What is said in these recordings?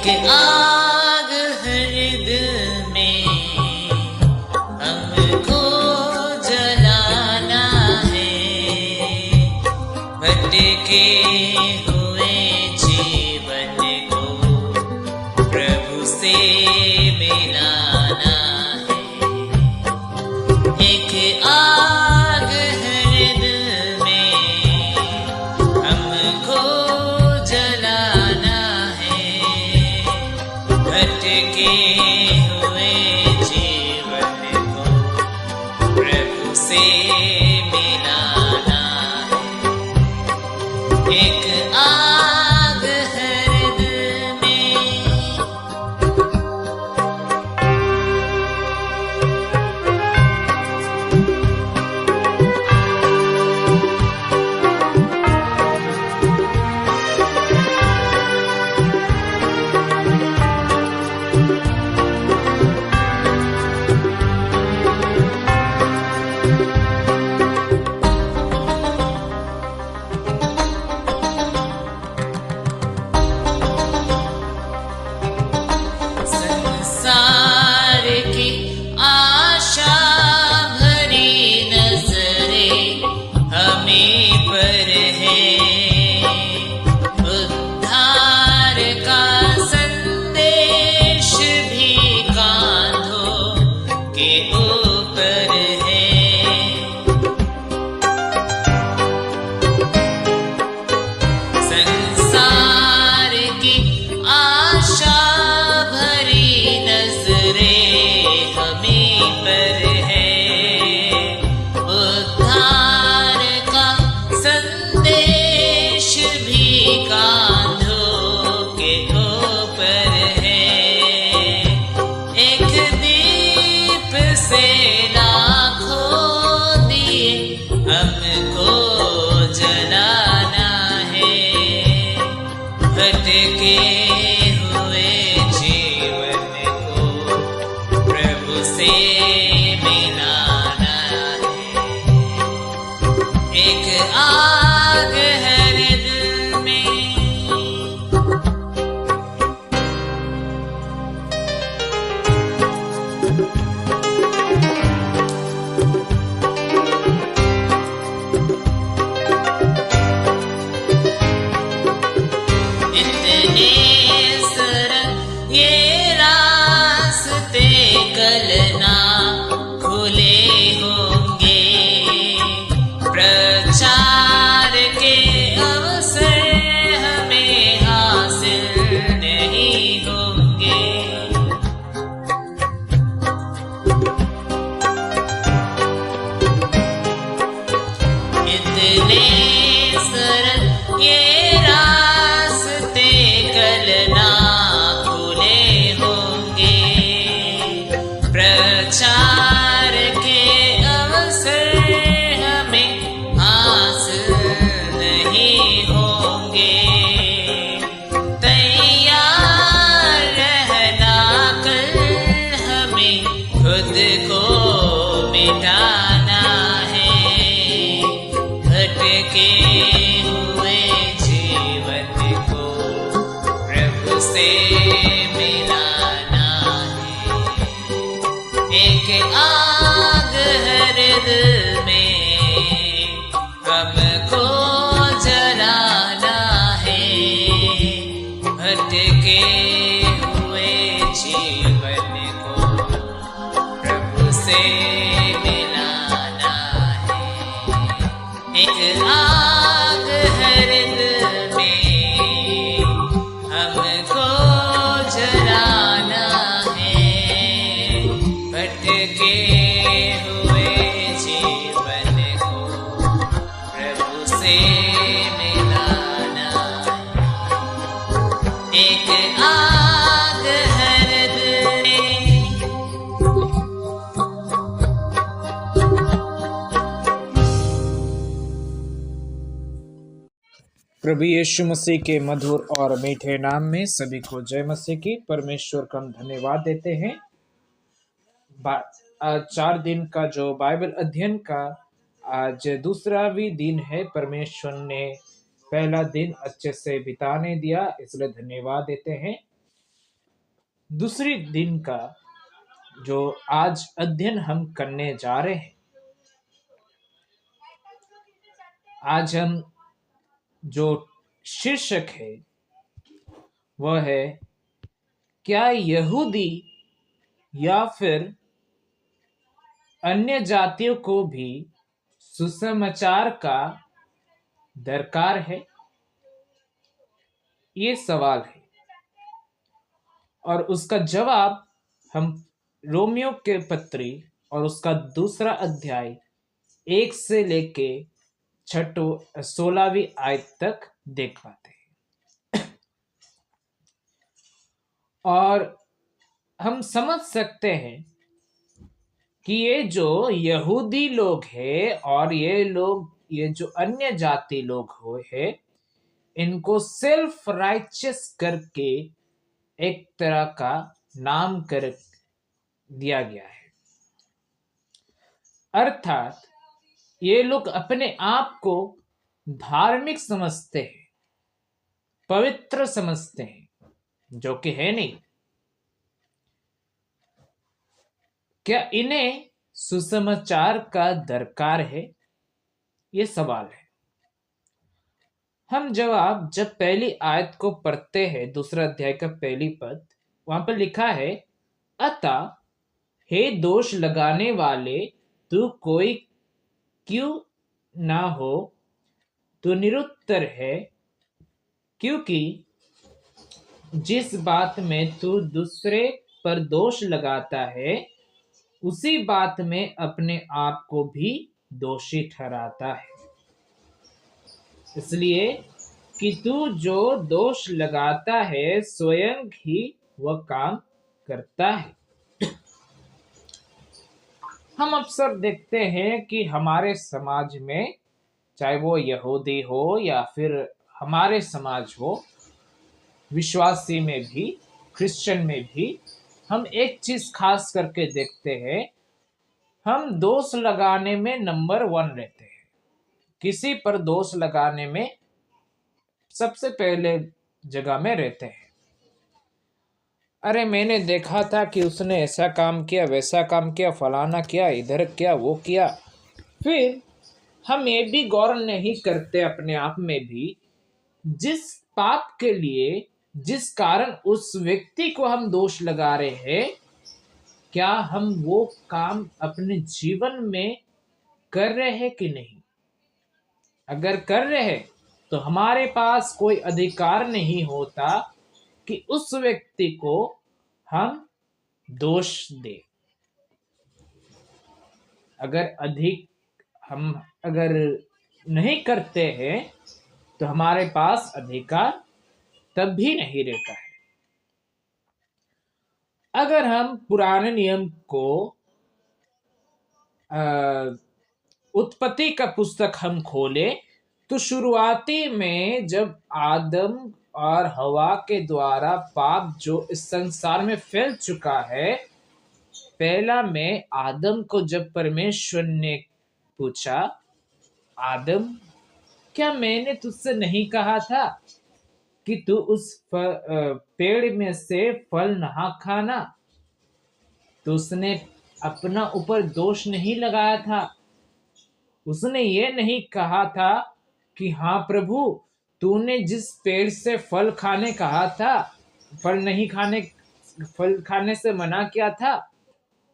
एक आग हृदय में हमको जलाना है, भटके हुए जीवन को प्रभु से मिलाना है। एक आग हृदय में हमको जलाना है, भटके हुए जीवन को प्रभु से मिलाना है। एक आग हृदय में। संसार की आशा भरी नजरें हमें पर है, उद्धार का संदेश भी कांधों के ऊपर है। संसार की आशा भरी नजरें हमें पर है, उद्धार का संदेश भी कांधों के ऊपर है। एक दीप से लाखों दिए हमको जलाना है, भटके हुए जीवन को प्रभु से मिलाना है। एक आग हृदय में। इतने सरल ये रास्ते कल ना खुले होंगे, प्रचार के अवसर हमें हासिल नहीं होंगे। इतने सरल ये रास्ते कल ना खुले होंगे, प्रचार के अवसर हमें हासिल नहीं होंगे। तैयार रहना कल हमें खुद को मिटाना है, भटके हुए जीवन को प्रभु से मिलाना है। एक आग हृदय में हमको जलाना है, भटके हुए जीवन को प्रभु से मिलाना है। एक आग हृदय में हमको जलाना है, भटके हुए जीवन को प्रभु से मिलाना है। एक आग हृदय में। प्रभु यीशु मसीह के मधुर और मीठे नाम में सभी को जय मसीह की। परमेश्वर का हम धन्यवाद देते हैं। 4 दिन का जो बाइबल अध्ययन का आज दूसरा भी दिन है। परमेश्वर ने पहला दिन अच्छे से बिताने दिया, इसलिए धन्यवाद देते हैं। दूसरी दिन का जो आज अध्ययन हम करने जा रहे हैं, आज हम जो शीर्षक है वह है, क्या यहूदी या फिर अन्य जातियों को भी सुसमाचार का दरकार है? ये सवाल है और उसका जवाब हम रोमियो के पत्री और उसका दूसरा अध्याय 1 से लेके 16वीं आयत तक देख पाते हैं। और हम समझ सकते हैं कि ये जो यहूदी लोग हैं और ये जो अन्य जाति लोग हो है, इनको सेल्फ राइचियस करके एक तरह का नाम कर दिया गया है। अर्थात ये लोग अपने आप को धार्मिक समझते हैं, पवित्र समझते हैं, जो कि है नहीं। क्या इन्हें सुसमाचार का दरकार है? ये सवाल है। हम जब पहली आयत को पढ़ते हैं, दूसरा अध्याय का पहली पद, वहां पर लिखा है, अतः हे दोष लगाने वाले, तू कोई क्यों ना हो तो निरुत्तर है, क्योंकि जिस बात में तू दूसरे पर दोष लगाता है उसी बात में अपने आप को भी दोषी ठहराता है। इसलिए कि तू जो दोष लगाता है स्वयं ही वह काम करता है। हम अक्सर देखते हैं कि हमारे समाज में, चाहे वो यहूदी हो या फिर हमारे समाज हो, विश्वासी में भी, क्रिश्चियन में भी, हम एक चीज खास करके देखते हैं, हम दोष लगाने में नंबर 1 रहते हैं। किसी पर दोष लगाने में सबसे पहले जगह में रहते हैं। अरे मैंने देखा था कि उसने ऐसा काम किया, वैसा काम किया, फलाना किया, इधर किया, वो किया। फिर हम ये भी गौर नहीं करते अपने आप में भी, जिस पाप के लिए, जिस कारण उस व्यक्ति को हम दोष लगा रहे हैं, क्या हम वो काम अपने जीवन में कर रहे हैं कि नहीं? अगर कर रहे हैं तो हमारे पास कोई अधिकार नहीं होता कि उस व्यक्ति को हम दोष दें। अगर नहीं करते हैं तो हमारे पास अधिकार तब भी नहीं रहता है। अगर हम पुराने नियम को उत्पत्ति का पुस्तक हम खोले तो शुरुआती में जब आदम और हवा के द्वारा पाप जो इस संसार में फैल चुका है, पहला में आदम को जब परमेश्वर ने पूछा, आदम क्या मैंने तुझसे नहीं कहा था कि तू उस पेड़ में से फल ना खाना? तो उसने अपना ऊपर दोष नहीं लगाया था। उसने ये नहीं कहा था कि हाँ प्रभु, तूने जिस पेड़ से फल खाने कहा था, फल खाने से मना किया था,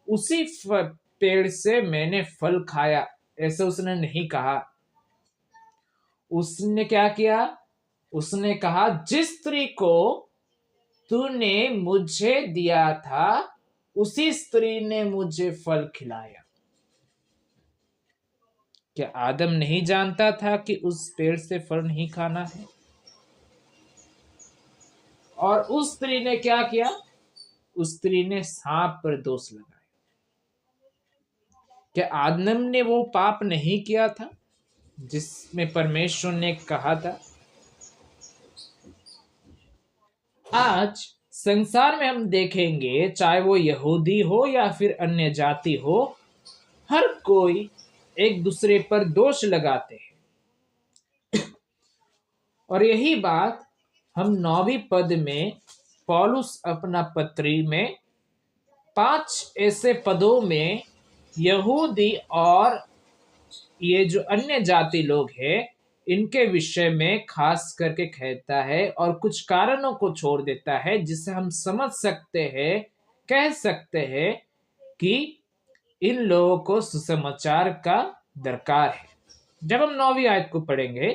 उसी पेड़ से मैंने फल खाया, ऐसे उसने नहीं कहा। उसने क्या किया? उसने कहा, जिस स्त्री को तूने मुझे दिया था उसी स्त्री ने मुझे फल खिलाया। क्या आदम नहीं जानता था कि उस पेड़ से फल नहीं खाना है? और उस स्त्री ने क्या किया? उस स्त्री ने सांप पर दोष लगाया। क्या आदम ने वो पाप नहीं किया था जिसमें परमेश्वर ने कहा था? आज संसार में हम देखेंगे, चाहे वो यहूदी हो या फिर अन्य जाति हो, हर कोई एक दूसरे पर दोष लगाते हैं। और यही बात हम 9वीं पद में पौलुस अपना पत्री में 5 ऐसे पदों में यहूदी और ये जो अन्य जाति लोग हैं इनके विषय में खास करके कहता है और कुछ कारणों को छोड़ देता है जिससे हम समझ सकते हैं, कह सकते हैं कि इन लोगों को सुसमाचार का दरकार है। जब हम 9वीं आयत को पढ़ेंगे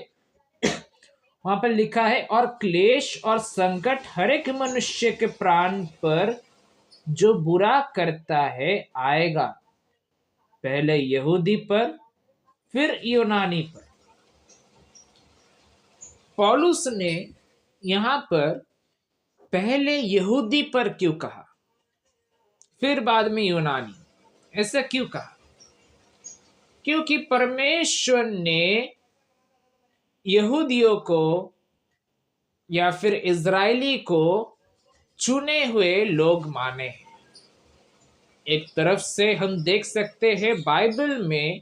वहां पर लिखा है, और क्लेश और संकट हर एक मनुष्य के प्राण पर जो बुरा करता है आएगा, पहले यहूदी पर फिर यूनानी पर। पौलुस ने यहां पर पहले यहूदी पर क्यों कहा, फिर बाद में यूनानी, ऐसा क्यों कहा? क्योंकि परमेश्वर ने यहूदियों को या फिर इजरायली को चुने हुए लोग माने हैं। एक तरफ से हम देख सकते हैं बाइबल में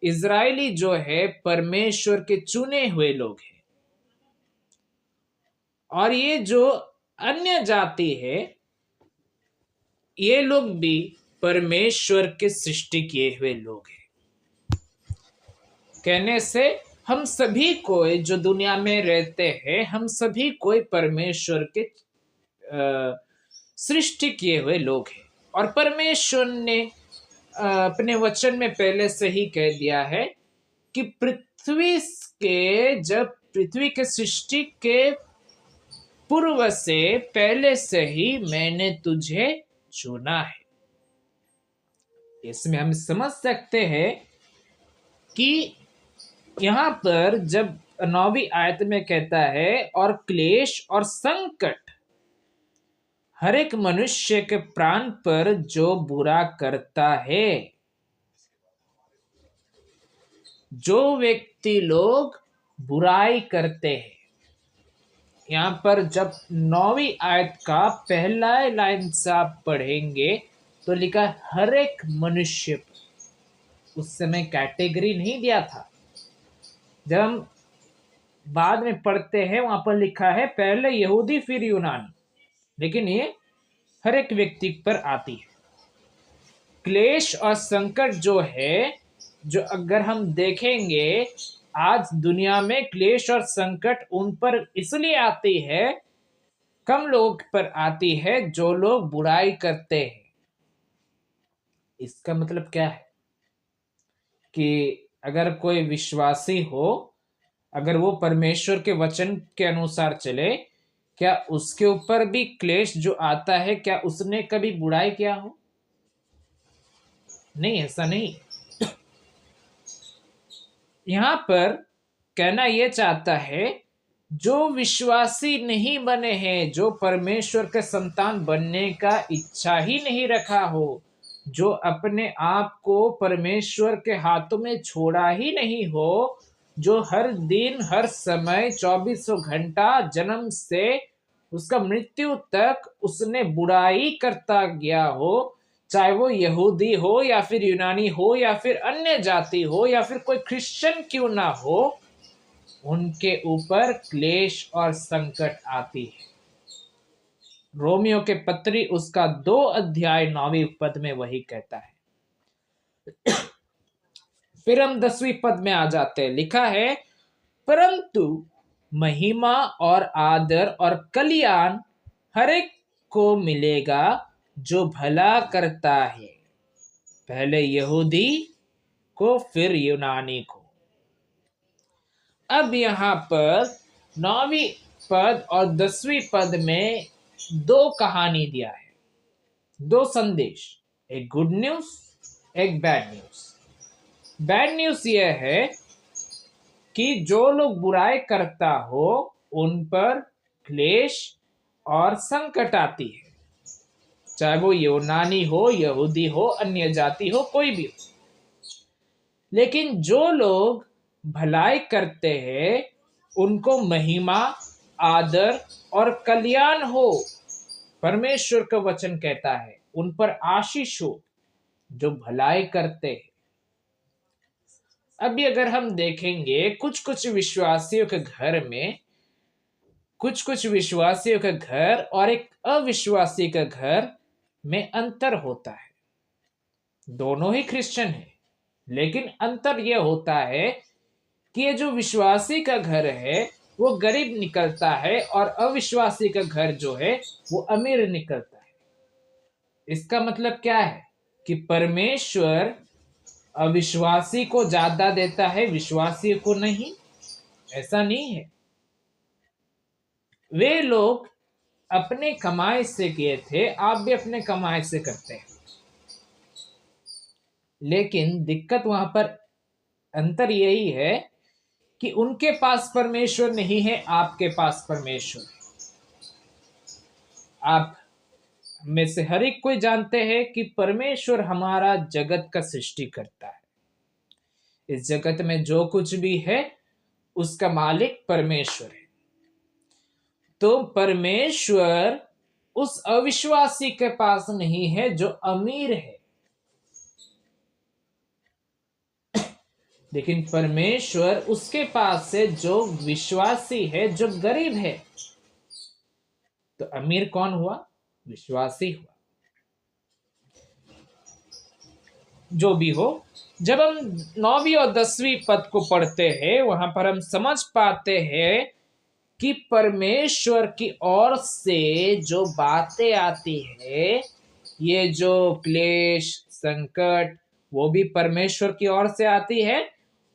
इजरायली जो है परमेश्वर के चुने हुए लोग हैं, और ये जो अन्य जाति है ये लोग भी परमेश्वर के सृष्टि किए हुए लोग हैं। कहने से हम सभी कोई जो दुनिया में रहते हैं हम सभी कोई परमेश्वर के सृष्टि किए हुए लोग हैं। और परमेश्वर ने अपने वचन में पहले से ही कह दिया है कि जब पृथ्वी के सृष्टि के पूर्व से पहले से ही मैंने तुझे चुना है। इसमें हम समझ सकते हैं कि यहां पर जब 9वीं आयत में कहता है और क्लेश और संकट हर एक मनुष्य के प्राण पर जो बुरा करता है, जो व्यक्ति लोग बुराई करते हैं, यहां पर जब 9वीं आयत का पहला लाइन से आप पढ़ेंगे तो लिखा हर एक मनुष्य पर। उस समय कैटेगरी नहीं दिया था। जब हम बाद में पढ़ते हैं वहां पर लिखा है पहले यहूदी फिर यूनानी, लेकिन ये हर एक व्यक्ति पर आती है। क्लेश और संकट जो है, जो अगर हम देखेंगे आज दुनिया में क्लेश और संकट उन पर इसलिए आती है, कम लोग पर आती है जो लोग बुराई करते हैं। इसका मतलब क्या है कि अगर कोई विश्वासी हो, अगर वो परमेश्वर के वचन के अनुसार चले, क्या उसके ऊपर भी क्लेश जो आता है क्या उसने कभी बुराई किया हो? नहीं, ऐसा नहीं। यहां पर कहना यह चाहता है जो विश्वासी नहीं बने हैं, जो परमेश्वर के संतान बनने का इच्छा ही नहीं रखा हो, जो अपने आप को परमेश्वर के हाथों में छोड़ा ही नहीं हो, जो हर दिन हर समय 24 घंटा जन्म से उसका मृत्यु तक उसने बुराई करता गया हो, चाहे वो यहूदी हो या फिर यूनानी हो या फिर अन्य जाति हो या फिर कोई क्रिश्चियन क्यों ना हो, उनके ऊपर क्लेश और संकट आती है। रोमियो के पत्री उसका 2 अध्याय 9वीं पद में वही कहता है। फिर हम 10वीं पद में आ जाते हैं। लिखा है परंतु महिमा और आदर और कल्याण हर एक को मिलेगा जो भला करता है, पहले यहूदी को फिर यूनानी को। अब यहां पर 9वीं पद और 10वीं पद में 2 कहानी दिया है, 2 संदेश, एक गुड न्यूज एक बैड न्यूज। बैड न्यूज यह है कि जो लोग बुराई करता हो उन पर क्लेश और संकट आती है, चाहे वो यूनानी हो, यहूदी हो, अन्य जाति हो, कोई भी हो। लेकिन जो लोग भलाई करते हैं उनको महिमा, आदर और कल्याण हो। परमेश्वर का वचन कहता है उन पर आशीष हो जो भलाई करते हैं। अभी अगर हम देखेंगे कुछ कुछ विश्वासियों के घर में कुछ कुछ विश्वासियों का घर और एक अविश्वासी का घर में अंतर होता है। दोनों ही क्रिश्चियन है, लेकिन अंतर यह होता है कि ये जो विश्वासी का घर है वो गरीब निकलता है और अविश्वासी का घर जो है वो अमीर निकलता है। इसका मतलब क्या है कि परमेश्वर अविश्वासी को ज्यादा देता है, विश्वासी को नहीं। ऐसा नहीं है। वे लोग अपने कमाई से किए थे, आप भी अपने कमाई से करते हैं, लेकिन दिक्कत वहां पर अंतर यही है कि उनके पास परमेश्वर नहीं है, आपके पास परमेश्वर है। आप में से हर एक कोई जानते हैं कि परमेश्वर हमारा जगत का सृष्टि करता है। इस जगत में जो कुछ भी है उसका मालिक परमेश्वर है। तो परमेश्वर उस अविश्वासी के पास नहीं है जो अमीर है, लेकिन परमेश्वर उसके पास है जो विश्वासी है, जो गरीब है। तो अमीर कौन हुआ? विश्वासी हुआ। जो भी हो, जब हम 9वीं और 10वीं पद को पढ़ते हैं वहां पर हम समझ पाते हैं कि परमेश्वर की ओर से जो बातें आती है, ये जो क्लेश संकट, वो भी परमेश्वर की ओर से आती है,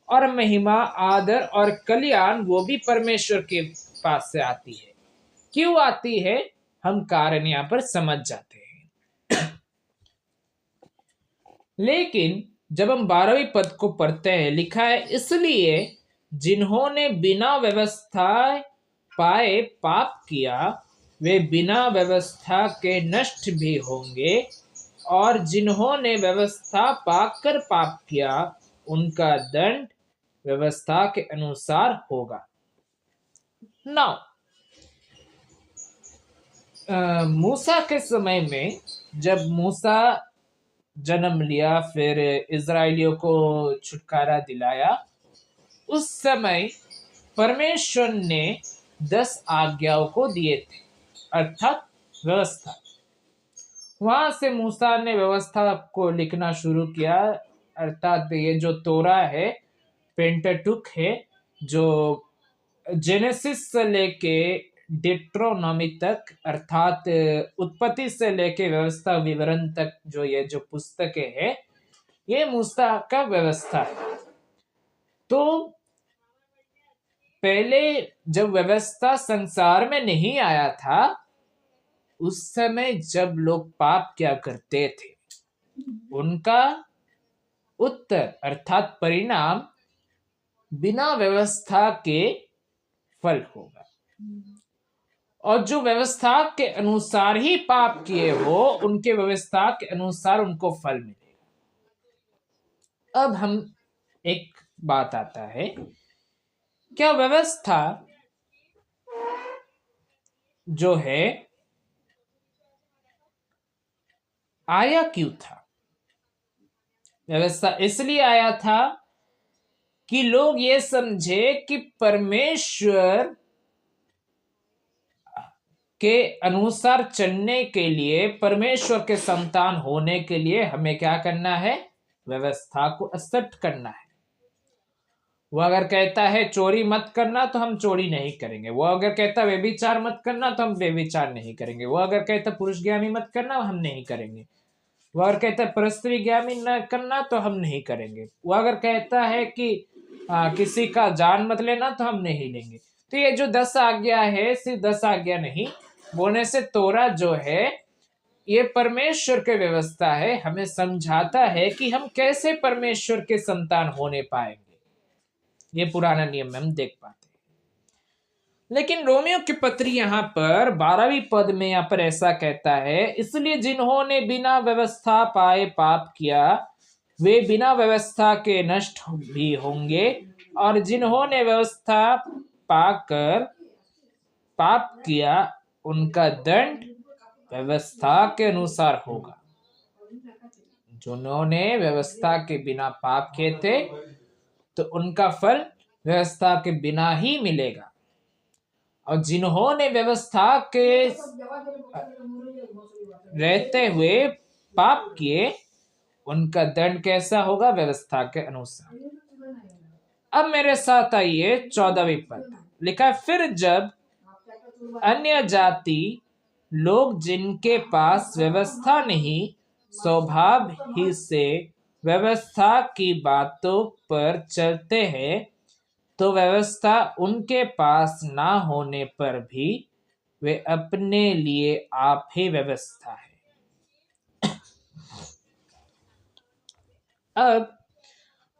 और महिमा आदर और कल्याण वो भी परमेश्वर के पास से आती है। क्यों आती है हम कारण यहां पर समझ जाते हैं। लेकिन जब हम 12वीं पद को पढ़ते हैं, लिखा है इसलिए जिन्होंने बिना व्यवस्था पाए पाप किया वे बिना व्यवस्था के नष्ट भी होंगे, और जिन्होंने व्यवस्था पाकर पाप किया उनका दंड व्यवस्था के अनुसार होगा। नाउ मूसा के समय में जब मूसा जन्म लिया, फिर इजराइलियों को छुटकारा दिलाया, उस समय परमेश्वर ने 10 आज्ञाओं को दिए थे, अर्थात व्यवस्था। वहां से मूसा ने व्यवस्था को लिखना शुरू किया, अर्थात ये जो तोरा है, पेंटाटुक है, जो जेनेसिस से लेके डिट्रोनॉमी तक, अर्थात उत्पत्ति से लेके व्यवस्था विवरण तक, जो ये जो पुस्तकें हैं, ये मूसा का व्यवस्था है। तो पहले जब व्यवस्था संसार में नहीं आया था, उस समय जब लोग पाप क्या करते थे, उनका उत्तर अर्थात परिणाम बिना व्यवस्था के फल होगा। और जो व्यवस्था के अनुसार ही पाप किए हो, उनके व्यवस्था के अनुसार उनको फल मिलेगा। अब हम एक बात आता है, क्या व्यवस्था जो है आया क्यों था? व्यवस्था इसलिए आया था कि लोग ये समझे कि परमेश्वर के अनुसार चलने के लिए, परमेश्वर के संतान होने के लिए हमें क्या करना है? व्यवस्था को एक्सेप्ट करना है। वो अगर कहता है चोरी मत करना तो हम चोरी नहीं करेंगे। वो अगर कहता है व्यभिचार मत करना तो हम व्यभिचार नहीं करेंगे। वो अगर कहता है पुरुषगामी मत करना हम नहीं करेंगे। वो अगर कहता है परस्त्रीगामी न करना तो हम नहीं करेंगे। वो अगर कहता है कि किसी का जान मत लेना तो हम नहीं लेंगे। तो ये जो 10 आज्ञा है, सिर्फ 10 आज्ञा नहीं बोलने से, तोरा जो है ये परमेश्वर की व्यवस्था है, हमें समझाता है कि हम कैसे परमेश्वर के संतान होने पाएंगे। ये पुराना नियम में हम देख पाते हैं। लेकिन रोमियो की पत्री यहाँ पर 12वीं पद में यहाँ पर ऐसा कहता है, इसलिए जिन्होंने बिना व्यवस्था पाए पाप किया वे बिना व्यवस्था के नष्ट भी होंगे, और जिन्होंने व्यवस्था पाकर पाप किया उनका दंड व्यवस्था के अनुसार होगा। जिन्होंने व्यवस्था के बिना पाप किए थे तो उनका फल व्यवस्था के बिना ही मिलेगा, और जिन्होंने व्यवस्था के रहते हुए पाप किए उनका दंड कैसा होगा? व्यवस्था के अनुसार। अब मेरे साथ आइए 14वीं पद। लिखा है, फिर जब अन्य जाति लोग जिनके पास व्यवस्था नहीं स्वभाव ही से व्यवस्था की बातों पर चलते हैं, तो व्यवस्था उनके पास ना होने पर भी वे अपने लिए आप ही व्यवस्था है। अब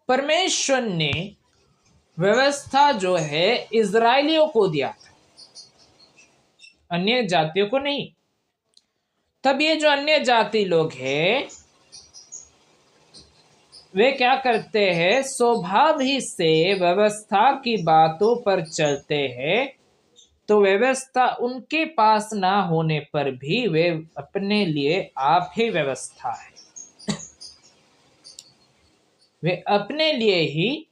परमेश्वर ने व्यवस्था जो है इजरायलियों को दिया था, अन्य जातियों को नहीं। तब ये जो अन्य जाति लोग हैं वे क्या करते हैं? स्वभाव ही से व्यवस्था की बातों पर चलते हैं, तो व्यवस्था उनके पास ना होने पर भी वे अपने लिए आप ही व्यवस्था है। वे अपने लिए ही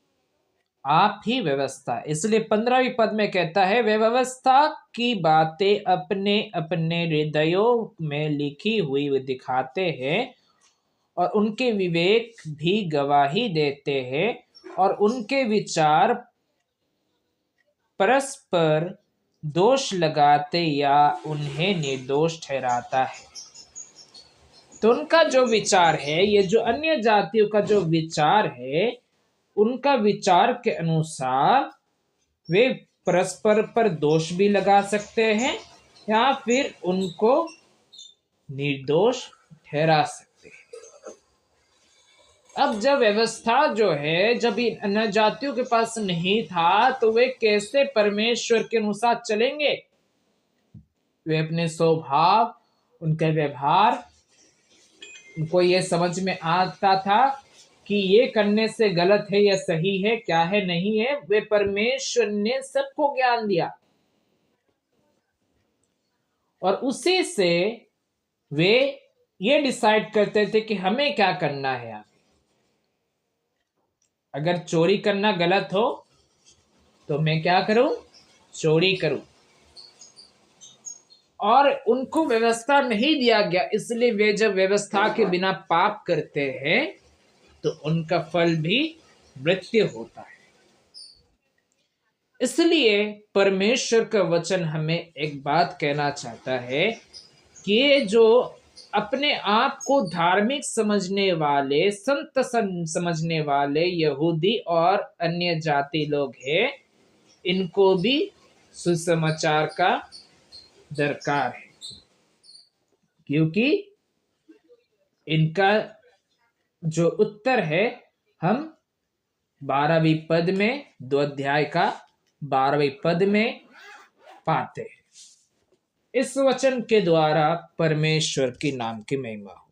आप ही व्यवस्था। इसलिए 15वीं पद में कहता है, वे व्यवस्था की बातें अपने अपने हृदयों में लिखी हुई दिखाते हैं और उनके विवेक भी गवाही देते हैं और उनके विचार परस्पर दोष लगाते या उन्हें निर्दोष ठहराता है। तो उनका जो विचार है, ये जो अन्य जातियों का जो विचार है, उनका विचार के अनुसार वे परस्पर पर दोष भी लगा सकते हैं या फिर उनको निर्दोष ठहरा सकते हैं। अब जब व्यवस्था जो है जब इन अन्य जातियों के पास नहीं था, तो वे कैसे परमेश्वर के अनुसार चलेंगे? वे अपने स्वभाव, उनका व्यवहार, उनको ये समझ में आता था कि ये करने से गलत है या सही है, क्या है नहीं है। वे परमेश्वर ने सबको ज्ञान दिया और उसी से वे ये डिसाइड करते थे कि हमें क्या करना है आगे। अगर चोरी करना गलत हो तो मैं क्या करूं? चोरी करूं। और उनको व्यवस्था नहीं दिया गया, इसलिए वे जब व्यवस्था के बिना पाप करते हैं तो उनका फल भी मृत्यु होता है। इसलिए परमेश्वर का वचन हमें एक बात कहना चाहता है कि ये जो अपने आप को धार्मिक समझने वाले, संत समझने वाले यहूदी और अन्य जाति लोग हैं, इनको भी सुसमाचार का दरकार है, क्योंकि इनका जो उत्तर है हम 12वीं पद में, 2 अध्याय का 12वीं पद में पाते हैं। इस वचन के द्वारा परमेश्वर की नाम की महिमा हो।